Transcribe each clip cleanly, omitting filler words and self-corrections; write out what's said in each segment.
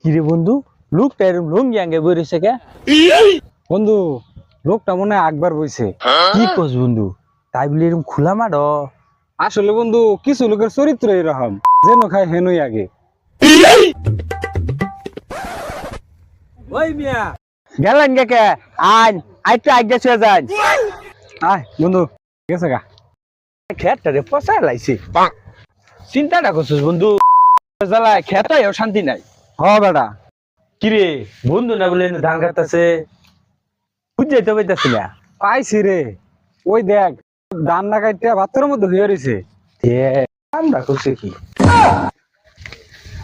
কিরে বন্ধু, লোকটা এরকম লুঙ্গি আঙ্গে বইরেছে কে? বন্ধু, লোকটা মনে হয় আকবার বইছে। কি কস বন্ধু, তাই বলে এরকম খোলা মাঠ? আসলে বন্ধু, কিছু লোকের চরিত্র এরকম, যেন খায় হেনই আগে। ওই মিয়া গেলেন কে? আইন আইতে আগে ছুঁয়ে যান। আয় বন্ধু, গেছে গা খেতটা রে পচা লাইছে। চিন্তাটা করছিস বন্ধু? জ্বালায় খেতায়ও শান্তি নাই। হ বেটা, কিরে বন্ধু না বলে ধান কাটতেছে, বুঝাইতে পাইতাছি না। পাইছি রে, ওই দেখ ধান না কাটতে ভাতের মধ্যে হয়ে রয়েছে। আমরা করছে কি?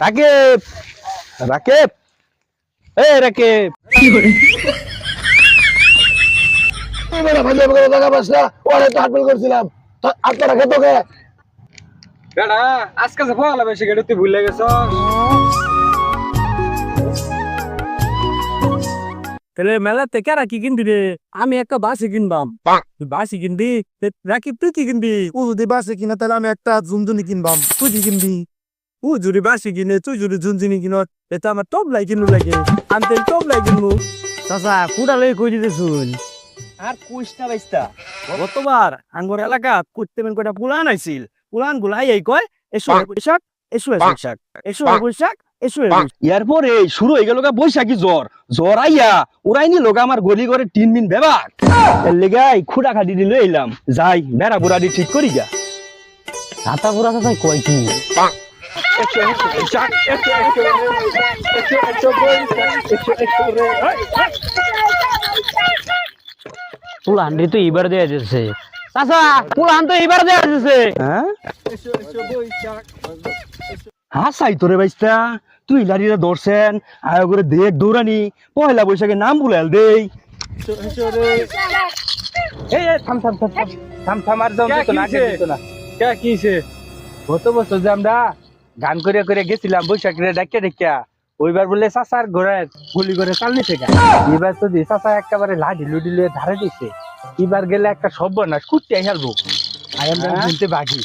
রাকেব, রাকেব, এই রাকেব, বেটা আজকে যে ফলা বেশি গেলে তুই ভুলে গেছ। তাহলে মেলাতে কেরা কি কিনবি রে? আমি একটা বাসি কিনবাম। তুই বাসি কিনবি? রাকিব তুই কি কিনবি? ও যদি বাসি কিনে তাহলে আমি একটা ঝুনঝুনি কিনবাম। তুই কি কিনবি? ও যদি বাসি কিনে তুই যদি ঝুনঝুনি কিন, এটা আমার টবলাই কিনু লাগে। আমি তাহলে টবলাই কিনবো। চাচা কুড়ালে কই দিতে শুন। আর কুইস না বাইস্তা, গতবার আঙ্গর এলাকা করতে মেন কয়টা পুলান আইছিল। পুলান গুলাই এই কয় এসো বৈশাখ, এসো বৈশাখ, এসো বৈশাখ, এসো। এরপরে শুরু হয়ে গেল বৈশাখী জ্বর। জ্বর আইয়া ওরাই নিল আমার গলি করে 3 দিন বেবার। এর লেগাই খুঁড়া খাটি দিল এলাম, যাই বেড়া বুড়াটি ঠিক করি যা। ছাতা পুরা চাচাই কয় কি? পুলান রে তো এবার দেয়া যাচ্ছে। চাচা পুলান তো এবার দেয়া যাচ্ছে। হ্যাঁ হাসাই তোরে বাইস্তা, তুই লারিরা ধরছেন আয় করে দেখ দৌড়ানি পয়লা বৈশাখে নাম বুলাল দেই। এই থাম থাম থাম থাম থাম থাম, আর যাও তো না দিত না। কে কিছে? গত বছর যে আমরা গান করে করে গেছিলাম বৈশাখীরে ডাকিয়া ডাকিয়া, ওইবার বলে চাচার ঘোড়ায় গুলি করে চালনি থেকে। এবার তো দি চাচা একেবারে লাঠি লুডি লিয়ে ধারে দিছে। এবার গেলে একটা সর্বনাশ কুটতে হেলবো। আই আমরা শুনতে বাকি।